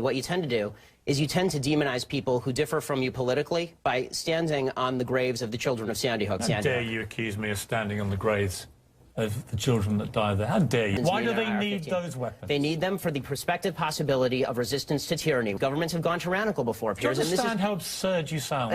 What you tend to do is you tend to demonize people who differ from you politically by standing on the graves of the children of Sandy Hook. How dare you accuse me of standing on the graves of the children that died there? How dare you? Why do they need those weapons? They need them for the prospective possibility of resistance to tyranny. Governments have gone tyrannical before, Piers. Do you understand how absurd you sound?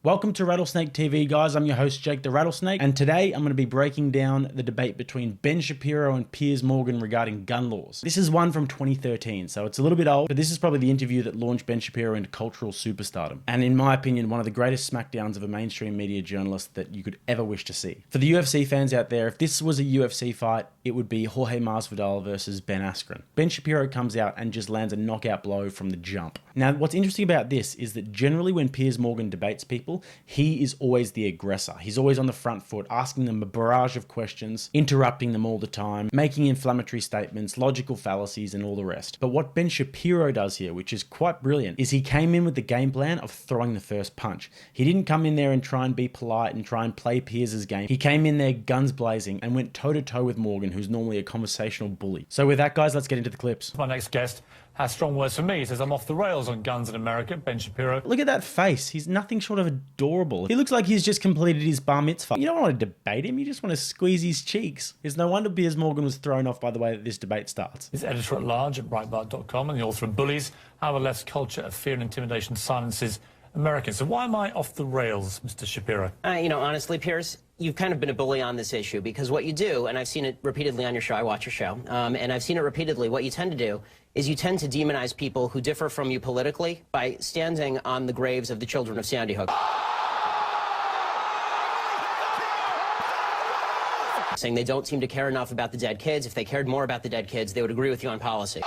Welcome to Rattlesnake TV, guys. I'm your host, Jake the Rattlesnake, and today I'm going to be breaking down the debate between Ben Shapiro and Piers Morgan regarding gun laws. This is one from 2013, so it's a little bit old, but this is probably the interview that launched Ben Shapiro into cultural superstardom, and in my opinion, one of the greatest smackdowns of a mainstream media journalist that you could ever wish to see. For the UFC fans out there, if this was a UFC fight, it would be Jorge Masvidal versus Ben Askren. Ben Shapiro comes out and just lands a knockout blow from the jump. Now, what's interesting about this is that generally when Piers Morgan debates people, he is always the aggressor. He's always on the front foot, asking them a barrage of questions, interrupting them all the time, making inflammatory statements, logical fallacies, and all the rest. But what Ben Shapiro does here, which is quite brilliant, is he came in with the game plan of throwing the first punch. He didn't come in there and try and be polite and try and play Piers's game. He came in there guns blazing and went toe-to-toe with Morgan, who's normally a conversational bully. So with that, guys, let's get into the clips. My next guest has strong words for me. He says, I'm off the rails on guns in America. Ben Shapiro. Look at that face. He's nothing short of adorable. He looks like he's just completed his bar mitzvah. You don't want to debate him. You just want to squeeze his cheeks. It's no wonder Piers Morgan was thrown off by the way that this debate starts. He's editor-at-large at Breitbart.com and the author of Bullies, How the Left's Culture of Fear and Intimidation Silences Americans. So why am I off the rails, Mr. Shapiro? You know, honestly, Piers, you've kind of been a bully on this issue because what you do, and I've seen it repeatedly on your show, I watch your show, and I've seen it repeatedly, what you tend to do is you tend to demonize people who differ from you politically by standing on the graves of the children of Sandy Hook. Saying they don't seem to care enough about the dead kids. If they cared more about the dead kids, they would agree with you on policy.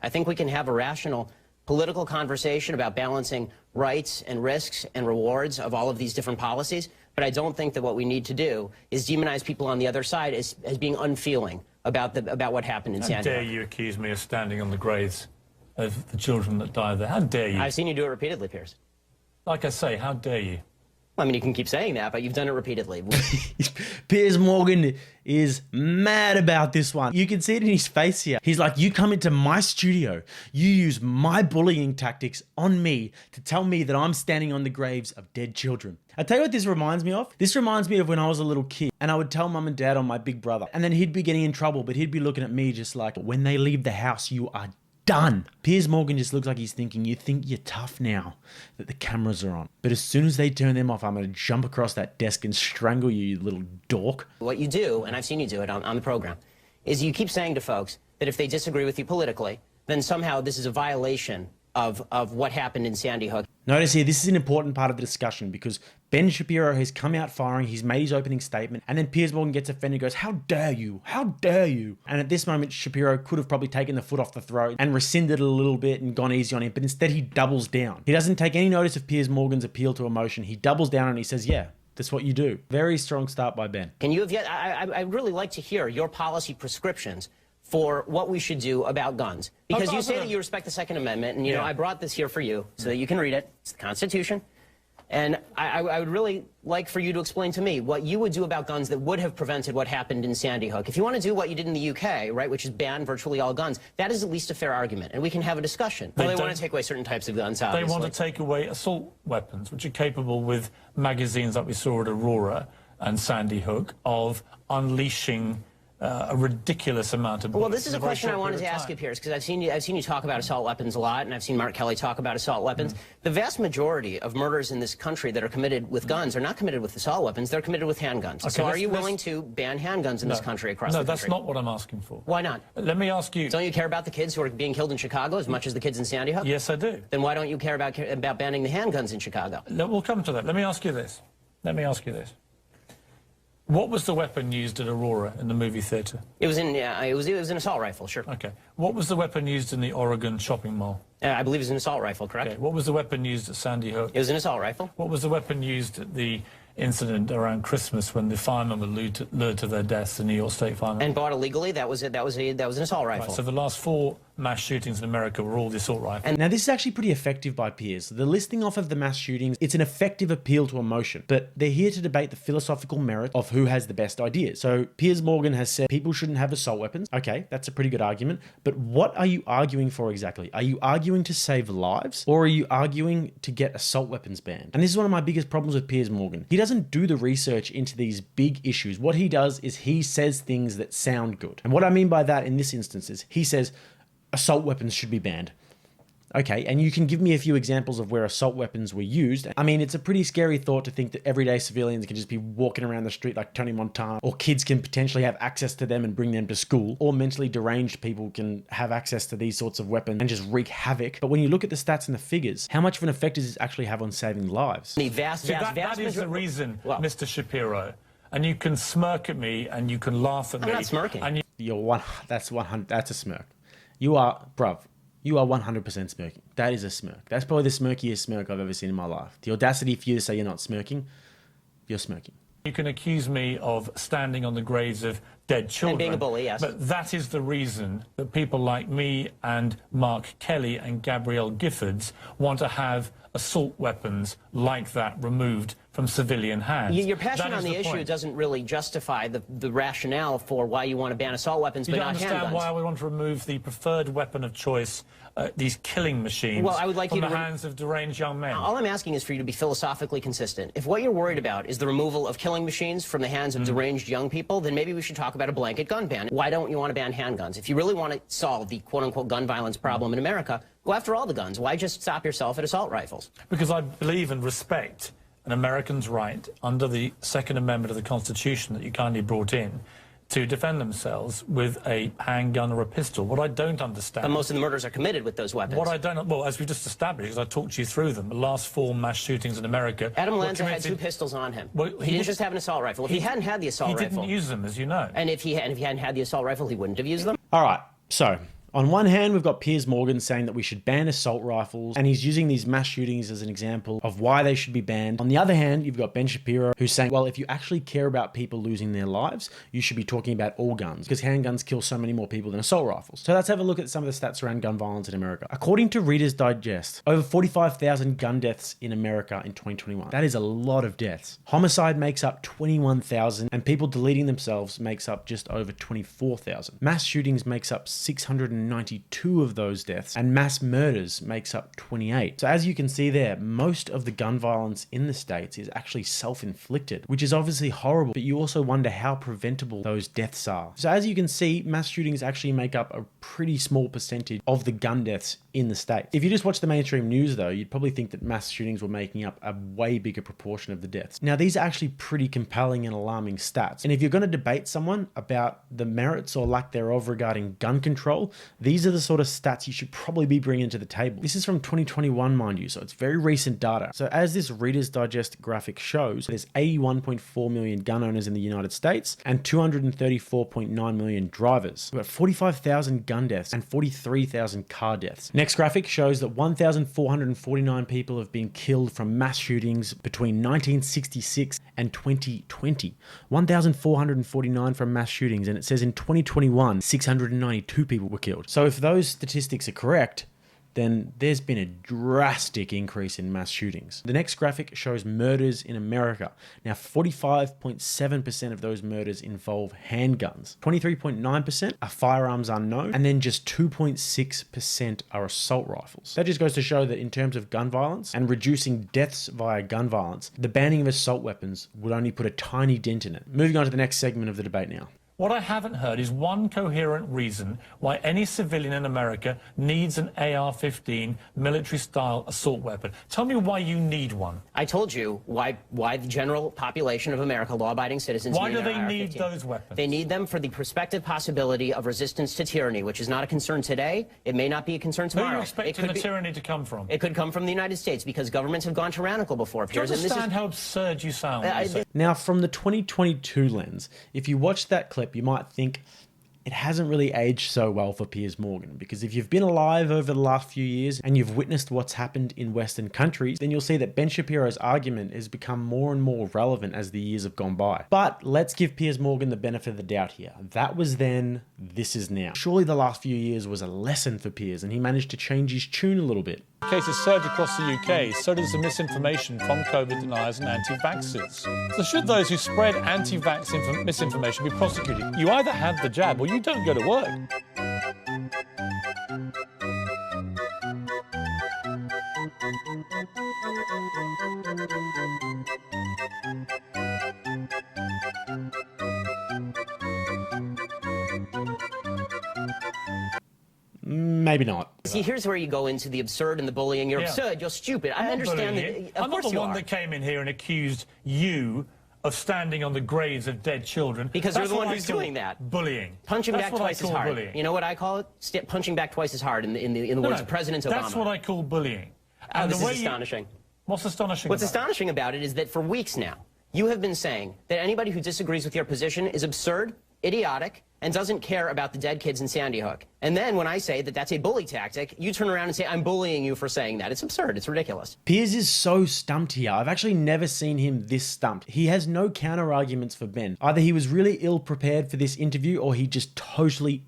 I think we can have a rational political conversation about balancing rights and risks and rewards of all of these different policies, but I don't think that what we need to do is demonize people on the other side as being unfeeling about what happened in Sandy Hook. How dare you accuse me of standing on the graves of the children that died there? How dare you? I've seen you do it repeatedly, Piers. Like I say, how dare you? I mean, you can keep saying that, but you've done it repeatedly. Piers Morgan is mad about this one. You can see it in his face here. He's like, you come into my studio, you use my bullying tactics on me to tell me that I'm standing on the graves of dead children. I tell you what this reminds me of. This reminds me of when I was a little kid and I would tell mum and dad on my big brother, and then he'd be getting in trouble, but he'd be looking at me just like, when they leave the house, you are done. Piers Morgan just looks like he's thinking, you think you're tough now that the cameras are on. But as soon as they turn them off, I'm going to jump across that desk and strangle you, you little dork. What you do, and I've seen you do it on the program, is you keep saying to folks that if they disagree with you politically, then somehow this is a violation of what happened in Sandy Hook. Notice here, this is an important part of the discussion because Ben Shapiro has come out firing, he's made his opening statement, and then Piers Morgan gets offended and goes, how dare you? How dare you? And at this moment, Shapiro could have probably taken the foot off the throat and rescinded it a little bit and gone easy on him, but instead he doubles down. He doesn't take any notice of Piers Morgan's appeal to emotion. He doubles down and he says, yeah, that's what you do. Very strong start by Ben. Can you have yet? I'd really like to hear your policy prescriptions for what we should do about guns. Because you say that you respect the Second Amendment, and you know, I brought this here for you so that you can read it. It's the Constitution. And I would really like for you to explain to me what you would do about guns that would have prevented what happened in Sandy Hook. If you want to do what you did in the UK, right, which is ban virtually all guns, that is at least a fair argument, and we can have a discussion. Well, they want to take away certain types of guns, obviously. They want to take away assault weapons, which are capable with magazines like we saw at Aurora and Sandy Hook of unleashing a ridiculous amount of bullets. Well, this is a question I wanted to ask you, Piers, because I've seen you talk about assault weapons a lot, and I've seen Mark Kelly talk about assault weapons. The vast majority of murders in this country that are committed with guns are not committed with assault weapons, they're committed with handguns. Okay, so are you willing to ban handguns in this country across the country? No, that's not what I'm asking for. Why not? Let me ask you. Don't you care about the kids who are being killed in Chicago as much as the kids in Sandy Hook? Yes, I do. Then why don't you care about banning the handguns in Chicago? We'll come to that. Let me ask you this. What was the weapon used at Aurora in the movie theatre? It was an assault rifle, sure. Okay. What was the weapon used in the Oregon shopping mall? I believe it was an assault rifle, correct? Okay. What was the weapon used at Sandy Hook? It was an assault rifle. What was the weapon used at the incident around Christmas when the firemen were lured to their deaths, the New York State firemen? And bought illegally? That was an assault rifle. Right, so the last 4 mass shootings in America were all the assault rifles. And now this is actually pretty effective by Piers. The listing off of the mass shootings, it's an effective appeal to emotion, but they're here to debate the philosophical merit of who has the best ideas. So Piers Morgan has said people shouldn't have assault weapons. Okay, that's a pretty good argument, but what are you arguing for exactly? Are you arguing to save lives, or are you arguing to get assault weapons banned? And this is one of my biggest problems with Piers Morgan. He doesn't do the research into these big issues. What he does is he says things that sound good. And what I mean by that in this instance is he says assault weapons should be banned. Okay, and you can give me a few examples of where assault weapons were used. I mean, it's a pretty scary thought to think that everyday civilians can just be walking around the street like Tony Montana, or kids can potentially have access to them and bring them to school, or mentally deranged people can have access to these sorts of weapons and just wreak havoc. But when you look at the stats and the figures, how much of an effect does this actually have on saving lives? The vast that is the reason, Mr. Shapiro. And you can smirk at me and you can laugh at me. I'm not smirking. And That's 100. That's a smirk. You are, bruv. You are 100% smirking. That is a smirk. That's probably the smirkiest smirk I've ever seen in my life. The audacity for you to say you're not smirking, you're smirking. You can accuse me of standing on the graves of dead children. And being a bully, yes. But that is the reason that people like me and Mark Kelly and Gabrielle Giffords want to have assault weapons like that removed from civilian hands. Your passion on the issue doesn't really justify the rationale for why you want to ban assault weapons, but not handguns. You don't understand why we want to remove the preferred weapon of choice, these killing machines, from the hands of deranged young men. All I'm asking is for you to be philosophically consistent. If what you're worried about is the removal of killing machines from the hands of deranged young people, then maybe we should talk about a blanket gun ban. Why don't you want to ban handguns? If you really want to solve the quote-unquote gun violence problem in America, go after all the guns. Why just stop yourself at assault rifles? Because I believe and respect an American's right under the Second Amendment of the Constitution that you kindly brought in to defend themselves with a handgun or a pistol. What I don't understand... But most of the murders are committed with those weapons. What I don't... Well, as we just established, as I talked you through them, the last 4 mass shootings in America... Adam Lanza had 2 pistols on him. Well, he didn't just have an assault rifle. If he hadn't had the assault rifle... He didn't use them, as you know. And if he hadn't had the assault rifle, he wouldn't have used them? All right, so... on one hand, we've got Piers Morgan saying that we should ban assault rifles, and he's using these mass shootings as an example of why they should be banned. On the other hand, you've got Ben Shapiro, who's saying, well, if you actually care about people losing their lives, you should be talking about all guns, because handguns kill so many more people than assault rifles. So let's have a look at some of the stats around gun violence in America. According to Reader's Digest, over 45,000 gun deaths in America in 2021. That is a lot of deaths. Homicide makes up 21,000, and people deleting themselves makes up just over 24,000. Mass shootings makes up 692 of those deaths, and mass murders makes up 28. So as you can see there, most of the gun violence in the States is actually self-inflicted, which is obviously horrible, but you also wonder how preventable those deaths are. So as you can see, mass shootings actually make up a pretty small percentage of the gun deaths in the States. If you just watch the mainstream news though, you'd probably think that mass shootings were making up a way bigger proportion of the deaths. Now these are actually pretty compelling and alarming stats. And if you're going to debate someone about the merits or lack thereof regarding gun control, these are the sort of stats you should probably be bringing to the table. This is from 2021, mind you, so it's very recent data. So as this Reader's Digest graphic shows, there's 81.4 million gun owners in the United States and 234.9 million drivers. We've got 45,000 gun deaths and 43,000 car deaths. Next graphic shows that 1,449 people have been killed from mass shootings between 1966 and 2020. 1,449 from mass shootings, and it says in 2021, 692 people were killed. So if those statistics are correct, then there's been a drastic increase in mass shootings. The next graphic shows murders in America. Now, 45.7% of those murders involve handguns. 23.9% are firearms unknown, and then just 2.6% are assault rifles. That just goes to show that in terms of gun violence and reducing deaths via gun violence, the banning of assault weapons would only put a tiny dent in it. Moving on to the next segment of the debate now. What I haven't heard is one coherent reason why any civilian in America needs an AR-15 military-style assault weapon. Tell me why you need one. I told you why the general population of America, law-abiding citizens, why do they need those weapons? They need them for the prospective possibility of resistance to tyranny, which is not a concern today. It may not be a concern tomorrow. Where are you expecting the tyranny to come from? It could come from the United States, because governments have gone tyrannical before. Do you understand how absurd you sound? Now, from the 2022 lens, if you watch that clip, you might think, it hasn't really aged so well for Piers Morgan, because if you've been alive over the last few years and you've witnessed what's happened in Western countries, then you'll see that Ben Shapiro's argument has become more and more relevant as the years have gone by. But let's give Piers Morgan the benefit of the doubt here. That was then, this is now. Surely the last few years was a lesson for Piers, and he managed to change his tune a little bit. Cases surged across the UK, so does the misinformation from COVID deniers and anti-vaxxers. So should those who spread anti-vax misinformation be prosecuted? You either have the jab or you don't go to work. Maybe not. See, here's where you go into the absurd and the bullying. You're absurd, you're stupid. I understand that. I'm not the one that came in here and accused you of standing on the graves of dead children. Because you're the one who's doing that. Bullying. Punching back twice as hard. Bullying. You know what I call it? Punching back twice as hard in the words of President Obama. That's what I call bullying. And this is astonishing. What's astonishing What's astonishing about it is that for weeks now, you have been saying that anybody who disagrees with your position is absurd, idiotic, and doesn't care about the dead kids in Sandy Hook. And then when I say that that's a bully tactic, you turn around and say, I'm bullying you for saying that. It's absurd. It's ridiculous. Piers is so stumped here. I've actually never seen him this stumped. He has no counter arguments for Ben. Either he was really ill prepared for this interview, or he just totally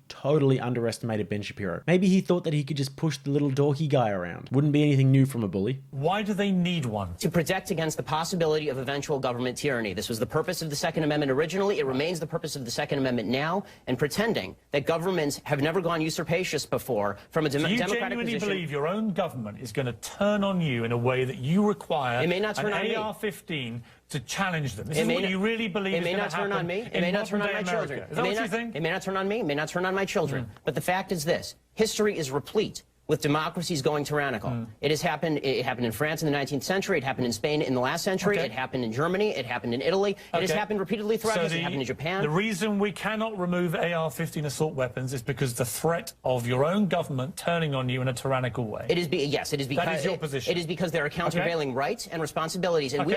underestimated Ben Shapiro. Maybe he thought that he could just push the little dorky guy around. Wouldn't be anything new from a bully. Why do they need one? To protect against the possibility of eventual government tyranny. This was the purpose of the Second Amendment originally. It remains the purpose of the Second Amendment now. And pretending that governments have never gone usurpacious before from a democratic position. You genuinely believe your own government is going to turn on you in a way that you require an AR-15 to challenge them? This is what you really believe is going to happen. It may not turn on me. It may not turn on my children. Is that what you think? It may not turn on me. It may not turn on my children. But the fact is this. History is replete with democracies going tyrannical. It has happened. It happened in France in the 19th century. It happened in Spain in the last century. It happened in Germany. It happened in Italy. It has happened repeatedly throughout history. It happened in Japan. The reason we cannot remove AR-15 assault weapons is because the threat of your own government turning on you in a tyrannical way. It is yes. It is because that is your position. It is because there are countervailing rights and responsibilities. And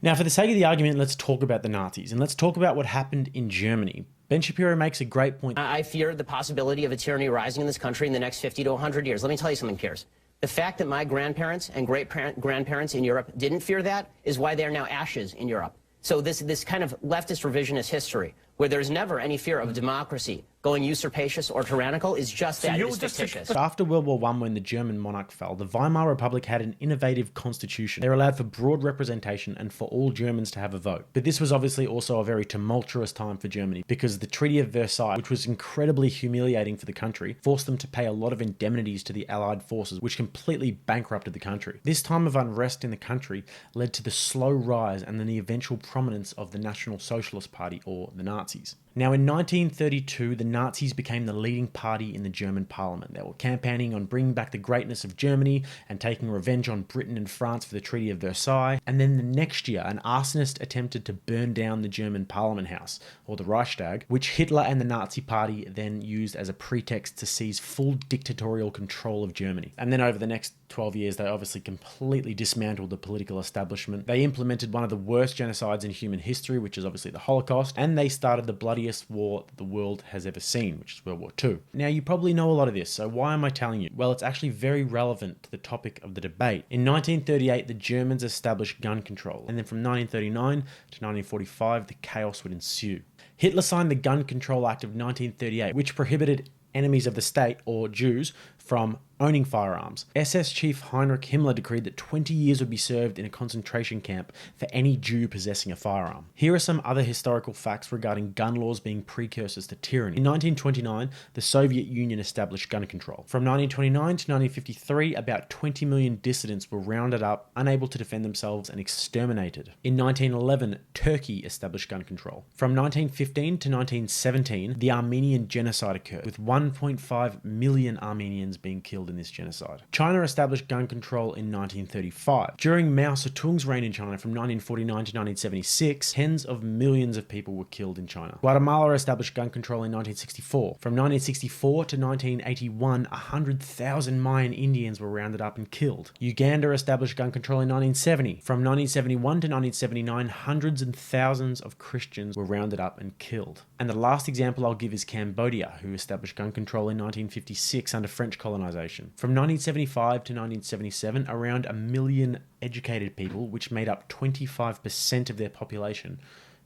Now, for the sake of the argument, let's talk about the Nazis, and let's talk about what happened in Germany. Ben Shapiro makes a great point. I fear the possibility of a tyranny rising in this country in the next 50 to 100 years. Let me tell you something, Piers. The fact that my grandparents and great-grandparents in Europe didn't fear that is why they are now ashes in Europe. So this kind of leftist revisionist history, where there's never any fear of democracy going usurpacious or tyrannical, is just that. It's fictitious. After World War I, when the German monarch fell, the Weimar Republic had an innovative constitution. They allowed for broad representation and for all Germans to have a vote. But this was obviously also a very tumultuous time for Germany, because the Treaty of Versailles, which was incredibly humiliating for the country, forced them to pay a lot of indemnities to the Allied forces, which completely bankrupted the country. This time of unrest in the country led to the slow rise and then the eventual prominence of the National Socialist Party, or the Nazis. Now, in 1932, the Nazis became the leading party in the German parliament. They were campaigning on bringing back the greatness of Germany and taking revenge on Britain and France for the Treaty of Versailles. And then the next year, an arsonist attempted to burn down the German parliament house, or the Reichstag, which Hitler and the Nazi party then used as a pretext to seize full dictatorial control of Germany. And then over the next 12 years, they obviously completely dismantled the political establishment. They implemented one of the worst genocides in human history, which is obviously the Holocaust, and they started the bloodiest war the world has ever seen, which is World War II. Now, you probably know a lot of this, so why am I telling you? Well, it's actually very relevant to the topic of the debate. In 1938, the Germans established gun control, and then from 1939 to 1945, the chaos would ensue. Hitler signed the Gun Control Act of 1938, which prohibited enemies of the state, or Jews, from owning firearms. SS Chief Heinrich Himmler decreed that 20 years would be served in a concentration camp for any Jew possessing a firearm. Here are some other historical facts regarding gun laws being precursors to tyranny. In 1929, the Soviet Union established gun control. From 1929 to 1953, about 20 million dissidents were rounded up, unable to defend themselves, and exterminated. In 1911, Turkey established gun control. From 1915 to 1917, the Armenian genocide occurred, with 1.5 million Armenians Indians being killed in this genocide. China established gun control in 1935. During Mao Zedong's reign in China from 1949 to 1976, tens of millions of people were killed in China. Guatemala established gun control in 1964. From 1964 to 1981, 100,000 Mayan Indians were rounded up and killed. Uganda established gun control in 1970. From 1971 to 1979, hundreds and thousands of Christians were rounded up and killed. And the last example I'll give is Cambodia, who established gun control in 1956 under French colonization. From 1975 to 1977, around 1 million educated people, which made up 25% of their population,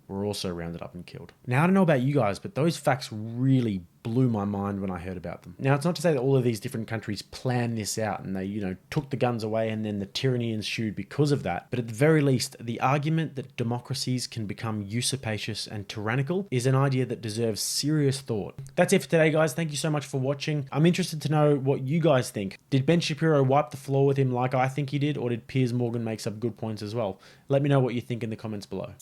were also rounded up and killed. Now, I don't know about you guys, but those facts really blew my mind when I heard about them. Now, it's not to say that all of these different countries planned this out and they, took the guns away and then the tyranny ensued because of that. But at the very least, the argument that democracies can become usurpacious and tyrannical is an idea that deserves serious thought. That's it for today, guys. Thank you so much for watching. I'm interested to know what you guys think. Did Ben Shapiro wipe the floor with him like I think he did, or did Piers Morgan make some good points as well? Let me know what you think in the comments below.